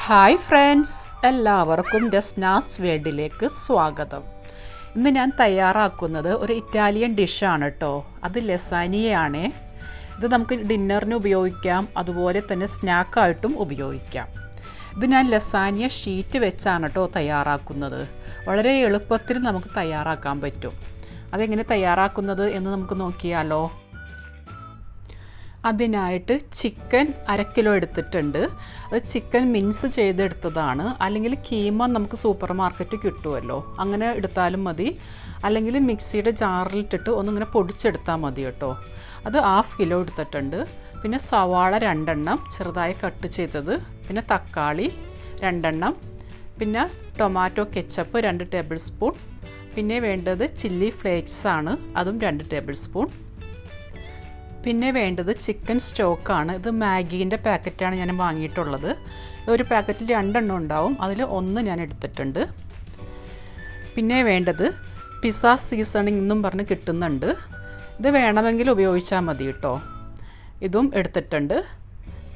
Hi friends, എല്ലാവർക്കും ഡസ്നാസ് വേൾഡിലേക്ക് സ്വാഗതം. ഇന്ന് ഞാൻ തയ്യാറാക്കുന്നത് ഒരു ഇറ്റാലിയൻ ഡിഷാണ് കേട്ടോ. അത് ലസാനിയയാണ്. ഇത് നമുക്ക് ഡിന്നറിന് ഉപയോഗിക്കാം, അതുപോലെ തന്നെ സ്നാക്കായിട്ടും ഉപയോഗിക്കാം. ഇത് ഞാൻ ലസാനിയ ഷീറ്റ് വെച്ചാണ് കേട്ടോ തയ്യാറാക്കുന്നത്. വളരെ എളുപ്പത്തിൽ നമുക്ക് തയ്യാറാക്കാൻ പറ്റും. അതെങ്ങനെ തയ്യാറാക്കുന്നത് എന്ന് നമുക്ക് നോക്കിയാലോ. അതിനായിട്ട് ചിക്കൻ 1/2 കിലോ എടുത്തിട്ടുണ്ട്. അത് ചിക്കൻ മിൻസ് ചെയ്തെടുത്തതാണ്. അല്ലെങ്കിൽ കീമ നമുക്ക് സൂപ്പർ മാർക്കറ്റ് കിട്ടുമല്ലോ, അങ്ങനെ എടുത്താലും മതി. അല്ലെങ്കിൽ മിക്സിയുടെ ജാറിലിട്ടിട്ട് ഒന്നിങ്ങനെ പൊടിച്ചെടുത്താൽ മതി കേട്ടോ. അത് 1/2 കിലോ എടുത്തിട്ടുണ്ട്. പിന്നെ സവാള 2 എണ്ണം ചെറുതായി കട്ട് ചെയ്തത്, പിന്നെ തക്കാളി 2 എണ്ണം, പിന്നെ ടൊമാറ്റോ കെച്ചപ്പ് 2 ടേബിൾ സ്പൂൺ, പിന്നെ വേണ്ടത് ചില്ലി ഫ്ലേക്സ് ആണ്, അതും 2 ടേബിൾ സ്പൂൺ. പിന്നെ വേണ്ടത് ചിക്കൻ സ്റ്റോക്കാണ്. ഇത് മാഗീൻ്റെ പാക്കറ്റാണ് ഞാൻ വാങ്ങിയിട്ടുള്ളത്. ഒരു പാക്കറ്റിൽ 2 എണ്ണം ഉണ്ടാവും, അതിൽ 1 ഞാൻ എടുത്തിട്ടുണ്ട്. പിന്നെ വേണ്ടത് പിസ്സ സീസണിംഗ് എന്നും പറഞ്ഞ് കിട്ടുന്നുണ്ട്. ഇത് വേണമെങ്കിൽ ഉപയോഗിച്ചാൽ മതി കേട്ടോ. ഇതും എടുത്തിട്ടുണ്ട്.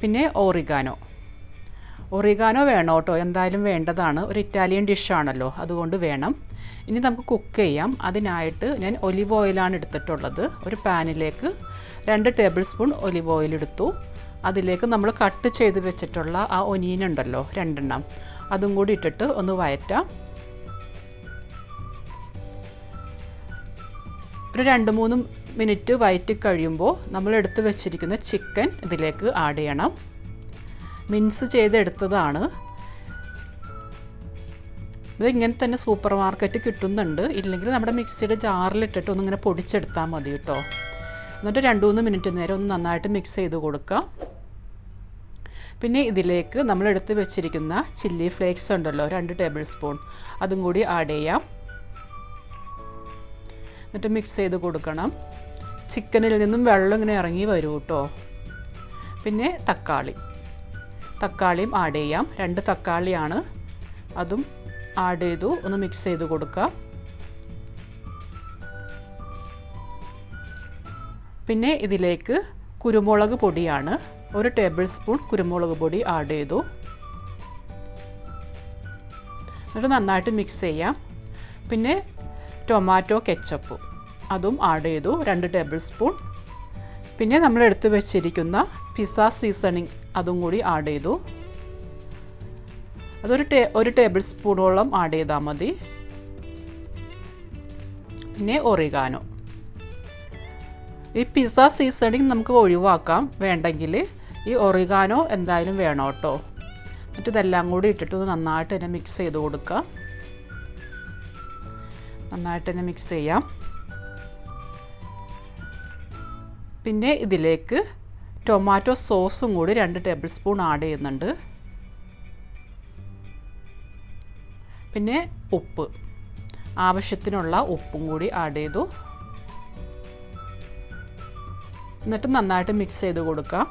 പിന്നെ ഒറിഗാനോ വേണം കേട്ടോ, എന്തായാലും വേണ്ടതാണ്. ഒരു ഇറ്റാലിയൻ ഡിഷാണല്ലോ, അതുകൊണ്ട് വേണം. ഇനി നമുക്ക് കുക്ക് ചെയ്യാം. അതിനായിട്ട് ഞാൻ ഒലിവ് ഓയിലാണ് എടുത്തിട്ടുള്ളത്. ഒരു പാനിലേക്ക് 2 ടേബിൾ സ്പൂൺ ഒലിവ് ഓയിൽ എടുത്തു. അതിലേക്ക് നമ്മൾ കട്ട് ചെയ്ത് വെച്ചിട്ടുള്ള ആ ഒനിയൻ ഉണ്ടല്ലോ 2 എണ്ണം, അതും കൂടി ഇട്ടിട്ട് ഒന്ന് വഴറ്റാം. ഒരു 2-3 മിനിറ്റ് വഴറ്റി കഴിയുമ്പോൾ നമ്മൾ എടുത്ത് വെച്ചിരിക്കുന്ന ചിക്കൻ ഇതിലേക്ക് ആഡ് ചെയ്യണം. മിൻസ് ചെയ്തെടുത്തതാണ്. ഇത് ഇങ്ങനെ തന്നെ സൂപ്പർ മാർക്കറ്റ് കിട്ടുന്നുണ്ട്. ഇല്ലെങ്കിൽ നമ്മുടെ മിക്സിയുടെ ജാറിലിട്ടിട്ട് ഒന്നിങ്ങനെ പൊടിച്ചെടുത്താൽ മതി കേട്ടോ. എന്നിട്ട് 2-3 മിനിറ്റ് നേരം ഒന്ന് നന്നായിട്ട് മിക്സ് ചെയ്ത് കൊടുക്കാം. പിന്നെ ഇതിലേക്ക് നമ്മൾ എടുത്ത് വെച്ചിരിക്കുന്ന ചില്ലി ഫ്ലേക്സ് ഉണ്ടല്ലോ 2 ടേബിൾ സ്പൂൺ, അതും കൂടി ആഡ് ചെയ്യാം. എന്നിട്ട് മിക്സ് ചെയ്ത് കൊടുക്കണം. ചിക്കനിൽ നിന്നും വെള്ളം ഇങ്ങനെ ഇറങ്ങി വരും കേട്ടോ. പിന്നെ തക്കാളിയും ആഡ് ചെയ്യാം. 2 തക്കാളിയാണ്, അതും ആഡ് ചെയ്തു. ഒന്ന് മിക്സ് ചെയ്ത് കൊടുക്കാം. പിന്നെ ഇതിലേക്ക് കുരുമുളക് പൊടിയാണ്, 1 ടേബിൾ സ്പൂൺ കുരുമുളക് പൊടി ആഡ് ചെയ്തു. എന്നിട്ട് നന്നായിട്ട് മിക്സ് ചെയ്യാം. പിന്നെ ടൊമാറ്റോ കെച്ചപ്പ് അതും ആഡ് ചെയ്തു, 2 ടേബിൾ സ്പൂൺ. പിന്നെ നമ്മൾ എടുത്തു വെച്ചിരിക്കുന്ന പിസ്സ സീസണിങ് അതും കൂടി ആഡ് ചെയ്തു. അതൊരു ടേബിൾ സ്പൂണോളം ആഡ് ചെയ്താൽ മതി. പിന്നെ ഒറിഗാനോ. ഈ പിസ്സ സീസണിങ് നമുക്ക് ഒഴിവാക്കാം വേണ്ടെങ്കിൽ. ഈ ഒറിഗാനോ എന്തായാലും വേണം കേട്ടോ. എന്നിട്ട് ഇതെല്ലാം കൂടി ഇട്ടിട്ട് നന്നായിട്ട് തന്നെ മിക്സ് ചെയ്ത് കൊടുക്കുക. നന്നായിട്ട് തന്നെ മിക്സ് ചെയ്യാം. പിന്നെ ഇതിലേക്ക് ടൊമാറ്റോ സോസും കൂടി 2 ടേബിൾ സ്പൂൺ ആഡ് ചെയ്യുന്നുണ്ട്. പിന്നെ ആവശ്യത്തിനുള്ള ഉപ്പും കൂടി ആഡ് ചെയ്തു. എന്നിട്ട് നന്നായിട്ട് മിക്സ് ചെയ്ത് കൊടുക്കാം.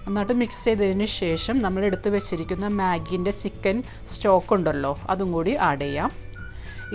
നന്നായിട്ട് മിക്സ് ചെയ്തതിന് ശേഷം നമ്മൾ എടുത്ത് വെച്ചിരിക്കുന്ന മാഗീൻ്റെ ചിക്കൻ സ്റ്റോക്ക് ഉണ്ടല്ലോ, അതും കൂടി ആഡ് ചെയ്യാം.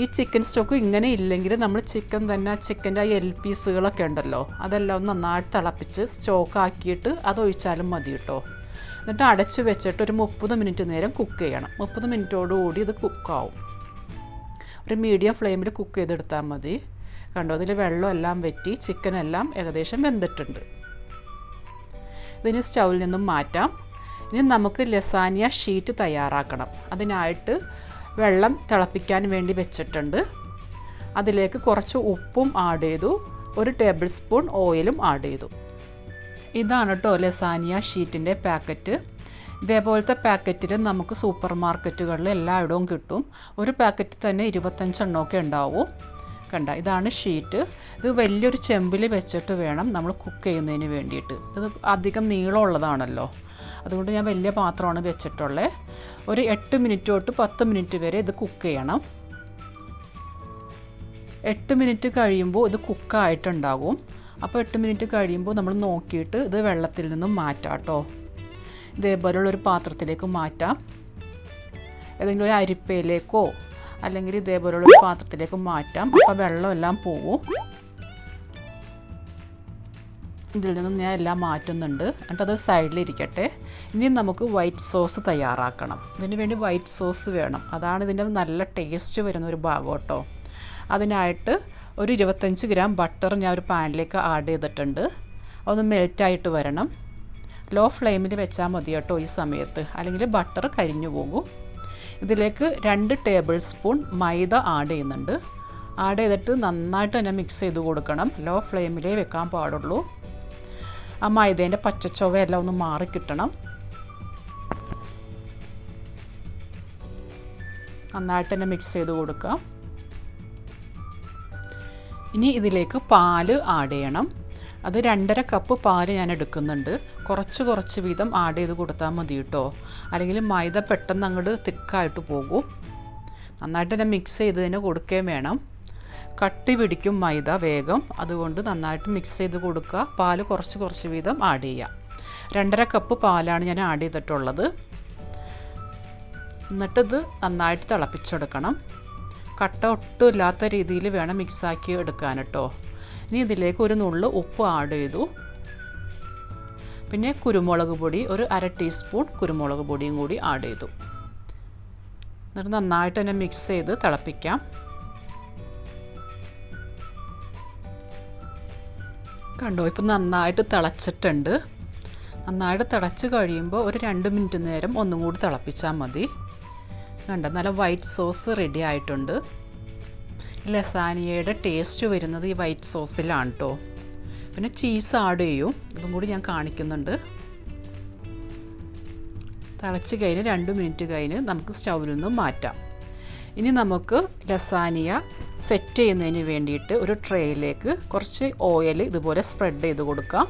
ഈ ചിക്കൻ സ്റ്റോക്ക് ഇങ്ങനെ ഇല്ലെങ്കിൽ നമ്മൾ ചിക്കൻ്റെ ആ പീസുകളൊക്കെ ഉണ്ടല്ലോ, അതെല്ലാം ഒന്ന് നന്നായിട്ട് തിളപ്പിച്ച് സ്റ്റോക്ക് ആക്കിയിട്ട് അതൊഴിച്ചാലും മതി കേട്ടോ. എന്നിട്ട് അടച്ച് വെച്ചിട്ട് ഒരു 30 മിനിറ്റ് നേരം കുക്ക് ചെയ്യണം. 30 മിനിറ്റോടുകൂടി ഇത് കുക്കാവും. ഒരു മീഡിയം ഫ്ലെയിമിൽ കുക്ക് ചെയ്തെടുത്താൽ മതി. കണ്ടോ, അതിൽ വെള്ളം എല്ലാം വറ്റി ചിക്കനെല്ലാം ഏകദേശം വെന്തിട്ടുണ്ട്. ഇതിന് സ്റ്റൗവിൽ നിന്നും മാറ്റാം. ഇനി നമുക്ക് ലസാനിയ ഷീറ്റ് തയ്യാറാക്കണം. അതിനായിട്ട് വെള്ളം തിളപ്പിക്കാൻ വേണ്ടി വെച്ചിട്ടുണ്ട്. അതിലേക്ക് കുറച്ച് ഉപ്പും ആഡ് ചെയ്തു. 1 ടേബിൾ സ്പൂൺ ഓയിലും ആഡ് ചെയ്തു. ഇതാണ് കേട്ടോ ലസാനിയ ഷീറ്റിൻ്റെ പാക്കറ്റ്. ഇതേപോലത്തെ പാക്കറ്റിൽ നമുക്ക് സൂപ്പർ മാർക്കറ്റുകളിൽ എല്ലായിടവും കിട്ടും. ഒരു പാക്കറ്റിൽ തന്നെ 25 എണ്ണമൊക്കെ ഉണ്ടാവും. കണ്ട, ഇതാണ് ഷീറ്റ്. ഇത് വലിയൊരു ചെമ്പിൽ വെച്ചിട്ട് വേണം നമ്മൾ കുക്ക് ചെയ്യുന്നതിന് വേണ്ടിയിട്ട്. ഇത് അധികം നീളമുള്ളതാണല്ലോ, അതുകൊണ്ട് ഞാൻ വലിയ പാത്രമാണ് വെച്ചിട്ടുള്ളത്. ഒരു 8 മിനിറ്റ് തൊട്ട് 10 മിനിറ്റ് വരെ ഇത് കുക്ക് ചെയ്യണം. 8 മിനിറ്റ് കഴിയുമ്പോൾ ഇത് കുക്കായിട്ടുണ്ടാകും. അപ്പോൾ 8 മിനിറ്റ് കഴിയുമ്പോൾ നമ്മൾ നോക്കിയിട്ട് ഇത് വെള്ളത്തിൽ നിന്നും മാറ്റാം കേട്ടോ. ഇതേപോലുള്ളൊരു പാത്രത്തിലേക്ക് മാറ്റാം. ഏതെങ്കിലും ഒരു അരിപ്പയിലേക്കോ അല്ലെങ്കിൽ ഇതേപോലുള്ളൊരു പാത്രത്തിലേക്ക് മാറ്റാം. അപ്പോൾ വെള്ളമെല്ലാം പോവും. ഇതിൽ നിന്നും ഞാൻ എല്ലാം മാറ്റുന്നുണ്ട്. എന്നിട്ടത് സൈഡിലിരിക്കട്ടെ. ഇനി നമുക്ക് വൈറ്റ് സോസ് തയ്യാറാക്കണം. ഇതിന് വേണ്ടി വൈറ്റ് സോസ് വേണം. അതാണ് ഇതിൻ്റെ നല്ല ടേസ്റ്റ് വരുന്ന ഒരു ഭാഗം കേട്ടോ. അതിനായിട്ട് ഒരു 25 ഗ്രാം ബട്ടർ ഞാൻ ഒരു പാനിലേക്ക് ആഡ് ചെയ്തിട്ടുണ്ട്. അതൊന്ന് മെൽറ്റായിട്ട് വരണം. ലോ ഫ്ലെയിമിൽ വെച്ചാൽ മതി കേട്ടോ ഈ സമയത്ത്, അല്ലെങ്കിൽ ബട്ടർ കരിഞ്ഞു പോകും. ഇതിലേക്ക് 2 ടേബിൾ സ്പൂൺ മൈദ ആഡ് ചെയ്യുന്നുണ്ട്. ആഡ് ചെയ്തിട്ട് നന്നായിട്ട് തന്നെ മിക്സ് ചെയ്ത് കൊടുക്കണം. ലോ ഫ്ലെയിമിലേ വെക്കാൻ പാടുള്ളൂ. ആ മൈദേൻ്റെ പച്ചച്ചൊവയെല്ലാം ഒന്ന് മാറിക്കിട്ടണം. നന്നായിട്ട് തന്നെ മിക്സ് ചെയ്ത് കൊടുക്കാം. ഇനി ഇതിലേക്ക് പാല് ആഡ് ചെയ്യണം. അത് 2.5 കപ്പ് പാല് ഞാൻ എടുക്കുന്നുണ്ട്. കുറച്ച് വീതം ആഡ് ചെയ്ത് കൊടുത്താൽ മതി കേട്ടോ, അല്ലെങ്കിൽ മൈദ പെട്ടെന്ന് അങ്ങോട്ട് തിക്കായിട്ട് പോകും. നന്നായിട്ട് തന്നെ മിക്സ് ചെയ്ത് തന്നെ കൊടുക്കുകയും വേണം. കട്ടി പിടിക്കും മൈദ വേഗം, അതുകൊണ്ട് നന്നായിട്ട് മിക്സ് ചെയ്ത് കൊടുക്കുക. പാല് കുറച്ച് വീതം ആഡ് ചെയ്യുക. 2.5 കപ്പ് പാലാണ് ഞാൻ ആഡ് ചെയ്തിട്ടുള്ളത്. എന്നിട്ടിത് നന്നായിട്ട് തിളപ്പിച്ചെടുക്കണം. കട്ട ഒട്ടും ഇല്ലാത്ത രീതിയിൽ വേണം മിക്സാക്കി എടുക്കാൻ കേട്ടോ. ഇനി ഇതിലേക്ക് ഒരു നുള്ളു ഉപ്പ് ആഡ് ചെയ്തു. പിന്നെ കുരുമുളക് പൊടി ഒരു 1/2 ടീസ്പൂൺ കുരുമുളക് പൊടിയും കൂടി ആഡ് ചെയ്തു. എന്നിട്ട് നന്നായിട്ട് തന്നെ മിക്സ് ചെയ്ത് തിളപ്പിക്കാം. കണ്ടോ, ഇപ്പം നന്നായിട്ട് തിളച്ചിട്ടുണ്ട്. നന്നായിട്ട് തിളച്ച് കഴിയുമ്പോൾ ഒരു 2 മിനിറ്റ് നേരം ഒന്നും കൂടി തിളപ്പിച്ചാൽ മതി. കണ്ടോ, നല്ല വൈറ്റ് സോസ് റെഡി ആയിട്ടുണ്ട്. ലസാനിയയുടെ ടേസ്റ്റ് വരുന്നത് ഈ വൈറ്റ് സോസിലാണ് കേട്ടോ. പിന്നെ ചീസ് ആഡ് ചെയ്യും, അതും കൂടി ഞാൻ കാണിക്കുന്നുണ്ട്. തിളച്ച് കഴിഞ്ഞ് 2 മിനിറ്റ് കഴിഞ്ഞ് നമുക്ക് സ്റ്റൗവിൽ നിന്നും മാറ്റാം. ഇനി നമുക്ക് ലസാനിയ സെറ്റ് ചെയ്യുന്നതിന് വേണ്ടിയിട്ട് ഒരു ട്രേയിലേക്ക് കുറച്ച് ഓയിൽ ഇതുപോലെ സ്പ്രെഡ് ചെയ്ത് കൊടുക്കാം.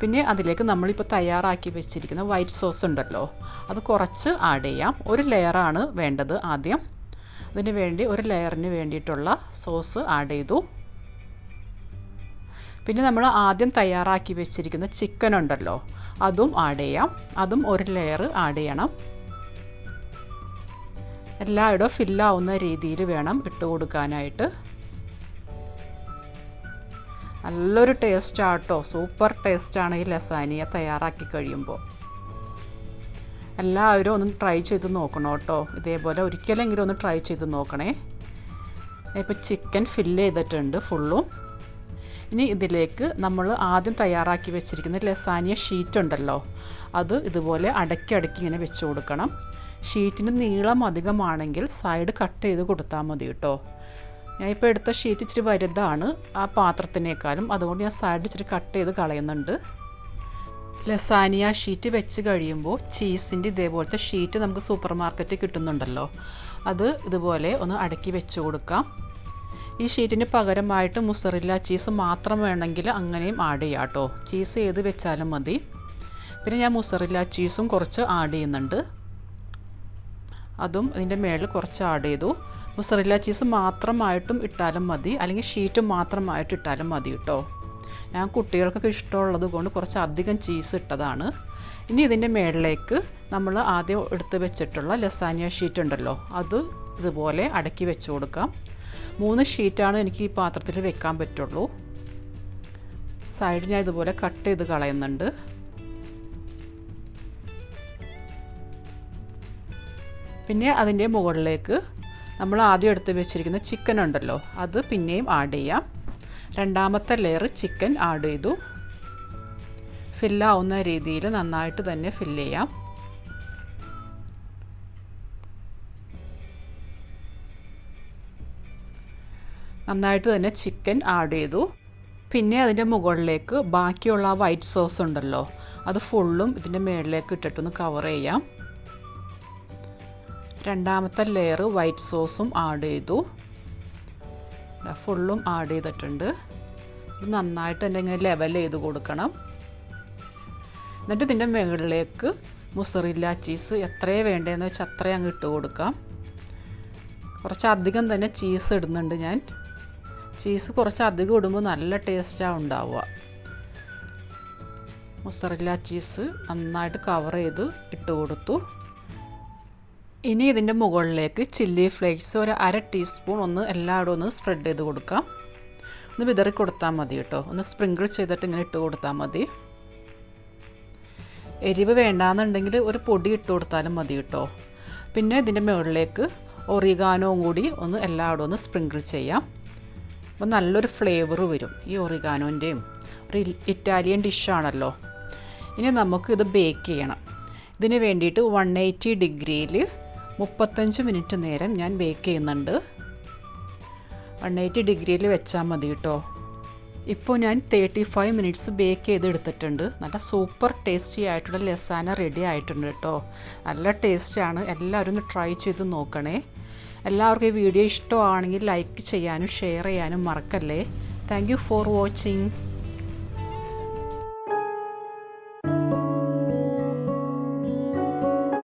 പിന്നെ അതിലേക്ക് നമ്മളിപ്പോൾ തയ്യാറാക്കി വെച്ചിരിക്കുന്ന വൈറ്റ് സോസ് ഉണ്ടല്ലോ, അത് കുറച്ച് ആഡ് ചെയ്യാം. ഒരു ലെയറാണ് വേണ്ടത് ആദ്യം. അതിന് വേണ്ടി ഒരു ലെയറിന് വേണ്ടിയിട്ടുള്ള സോസ് ആഡ് ചെയ്തു. പിന്നെ നമ്മൾ ആദ്യം തയ്യാറാക്കി വെച്ചിരിക്കുന്ന ചിക്കൻ ഉണ്ടല്ലോ, അതും ആഡ് ചെയ്യാം. അതും ഒരു ലെയർ ആഡ് ചെയ്യണം. എല്ലായിടവും ഫില്ലാവുന്ന രീതിയിൽ വേണം ഇട്ട് കൊടുക്കാനായിട്ട്. നല്ലൊരു ടേസ്റ്റാണ് കേട്ടോ, സൂപ്പർ ടേസ്റ്റാണ് ഈ ലസാനിയ തയ്യാറാക്കി കഴിയുമ്പോൾ. എല്ലാവരും ഒന്ന് ട്രൈ ചെയ്ത് നോക്കണം കേട്ടോ. ഇതേപോലെ ഒരിക്കലെങ്കിലും ഒന്ന് ട്രൈ ചെയ്ത് നോക്കണേ. ഇപ്പോൾ ചിക്കൻ ഫില്ല് ചെയ്തിട്ടുണ്ട് ഫുള്ളും. ഇനി ഇതിലേക്ക് നമ്മൾ ആദ്യം തയ്യാറാക്കി വെച്ചിരിക്കുന്ന ലസാനിയ ഷീറ്റ് ഉണ്ടല്ലോ, അത് ഇതുപോലെ അടക്കി ഇങ്ങനെ വെച്ച് കൊടുക്കണം. ഷീറ്റിന് നീളം അധികമാണെങ്കിൽ സൈഡ് കട്ട് ചെയ്ത് കൊടുത്താൽ മതി കേട്ടോ. ഞാൻ ഇപ്പോൾ എടുത്ത ഷീറ്റ് ഇച്ചിരി വലുതാണ് ആ പാത്രത്തിനേക്കാളും, അതുകൊണ്ട് ഞാൻ സൈഡ് ഇച്ചിരി കട്ട് ചെയ്ത് കളയുന്നുണ്ട്. ലസാനിയ ഷീറ്റ് വെച്ച് കഴിയുമ്പോൾ ചീസിൻ്റെ ഇതേപോലത്തെ ഷീറ്റ് നമുക്ക് സൂപ്പർ മാർക്കറ്റിൽ കിട്ടുന്നുണ്ടല്ലോ, അത് ഇതുപോലെ ഒന്ന് അടക്കി വെച്ച് കൊടുക്കാം. ഈ ഷീറ്റിന് പകരമായിട്ട് മുസറില്ല ചീസ് മാത്രം വേണമെങ്കിൽ അങ്ങനെയും ആഡ് ചെയ്യാം കേട്ടോ. ചീസ് ഏത് വെച്ചാലും മതി. പിന്നെ ഞാൻ മുസറില്ല ചീസും കുറച്ച് ആഡ് ചെയ്യുന്നുണ്ട്. അതും ഇതിൻ്റെ മേളിൽ കുറച്ച് ആഡ് ചെയ്തു. മുസറില്ല ചീസ് മാത്രമായിട്ടും ഇട്ടാലും മതി, അല്ലെങ്കിൽ ഷീറ്റ് മാത്രമായിട്ട് ഇട്ടാലും മതി കേട്ടോ. ഞാൻ കുട്ടികൾക്കൊക്കെ ഇഷ്ടമുള്ളത് കൊണ്ട് കുറച്ച് അധികം ചീസ് ഇട്ടതാണ്. ഇനി ഇതിൻ്റെ മേളിലേക്ക് നമ്മൾ ആദ്യം എടുത്ത് വെച്ചിട്ടുള്ള ലസാനിയ ഷീറ്റ് ഉണ്ടല്ലോ, അത് ഇതുപോലെ അടക്കി വെച്ച് കൊടുക്കാം. 3 ഷീറ്റാണ് എനിക്ക് ഈ പാത്രത്തിൽ വെക്കാൻ പറ്റുള്ളൂ. സൈഡ് ഞാൻ ഇതുപോലെ കട്ട് ചെയ്ത് കളയുന്നുണ്ട്. പിന്നെ അതിൻ്റെ മുകളിലേക്ക് നമ്മൾ ആദ്യം എടുത്ത് വെച്ചിരിക്കുന്ന ചിക്കൻ ഉണ്ടല്ലോ, അത് പിന്നെയും ആഡ് ചെയ്യാം. 2ാമത്തെ ലെയർ ചിക്കൻ ആഡ് ചെയ്തു. ഫില്ലാവുന്ന രീതിയിൽ നന്നായിട്ട് തന്നെ ഫില്ല് ചെയ്യാം. നന്നായിട്ട് തന്നെ ചിക്കൻ ആഡ് ചെയ്തു. പിന്നെ അതിൻ്റെ മുകളിലേക്ക് ബാക്കിയുള്ള ആ വൈറ്റ് സോസ് ഉണ്ടല്ലോ, അത് ഫുള്ളും ഇതിൻ്റെ മുകളിലേക്ക് ഇട്ടിട്ടൊന്ന് കവർ ചെയ്യാം. 2ാമത്തെ ലെയർ വൈറ്റ് സോസും ആഡ് ചെയ്തു. ഫുള്ളും ആഡ് ചെയ്തിട്ടുണ്ട്. ഇത് നന്നായിട്ട് തന്നെ ഇങ്ങനെ ലെവൽ ചെയ്ത് കൊടുക്കണം. എന്നിട്ട് ഇതിൻ്റെ മുകളിലേക്ക് മുസറില്ല ചീസ് എത്രയാണ് വേണ്ടതെന്ന് വെച്ചാൽ അത്രയും അങ്ങ് ഇട്ട് കൊടുക്കാം. കുറച്ചധികം തന്നെ ചീസ് ഇടുന്നുണ്ട് ഞാൻ. ചീസ് കുറച്ചധികം ഇടുമ്പോൾ നല്ല ടേസ്റ്റാണ് ഉണ്ടാവുക. മുസറില്ല ചീസ് നന്നായിട്ട് കവർ ചെയ്ത് ഇട്ട് കൊടുത്തു. ഇനി ഇതിൻ്റെ മുകളിലേക്ക് ചില്ലി ഫ്ലേക്സ് ഒരു 1/2 ടീസ്പൂൺ ഒന്ന് എല്ലായിടും ഒന്ന് സ്പ്രെഡ് ചെയ്ത് കൊടുക്കാം. ഒന്ന് വിതറി കൊടുത്താൽ മതി കേട്ടോ. ഒന്ന് സ്പ്രിങ്കിൾ ചെയ്തിട്ട് ഇങ്ങനെ ഇട്ട് കൊടുത്താൽ മതി. എരിവ് വേണ്ടാന്നുണ്ടെങ്കിൽ ഒരു പൊടി ഇട്ട് കൊടുത്താലും മതി കേട്ടോ. പിന്നെ ഇതിൻ്റെ മുകളിലേക്ക് ഒറിഗാനോവും കൂടി ഒന്ന് എല്ലായിടും ഒന്ന് സ്പ്രിങ്കിൾ ചെയ്യാം. അപ്പോൾ നല്ലൊരു ഫ്ലേവർ വരും ഈ ഒറിഗാനോൻ്റെയും. ഒരു ഇറ്റാലിയൻ ഡിഷാണല്ലോ. ഇനി നമുക്ക് ഇത് ബേക്ക് ചെയ്യണം. ഇതിന് വേണ്ടിയിട്ട് 180 ഡിഗ്രിയിൽ 35 മിനിറ്റ് നേരം ഞാൻ ബേക്ക് ചെയ്യുന്നുണ്ട്. 180 ഡിഗ്രിയിൽ വെച്ചാൽ മതി കേട്ടോ. ഇപ്പോൾ ഞാൻ 35 മിനിറ്റ്സ് ബേക്ക് ചെയ്തെടുത്തിട്ടുണ്ട്. നല്ല സൂപ്പർ ടേസ്റ്റി ആയിട്ടുള്ള ലസാന റെഡി ആയിട്ടുണ്ട് കേട്ടോ. നല്ല ടേസ്റ്റാണ്. എല്ലാവരും ഒന്ന് ട്രൈ ചെയ്ത് നോക്കണേ. എല്ലാവർക്കും ഈ വീഡിയോ ഇഷ്ടമാണെങ്കിൽ ലൈക്ക് ചെയ്യാനും ഷെയർ ചെയ്യാനും മറക്കല്ലേ. Thank you for watching.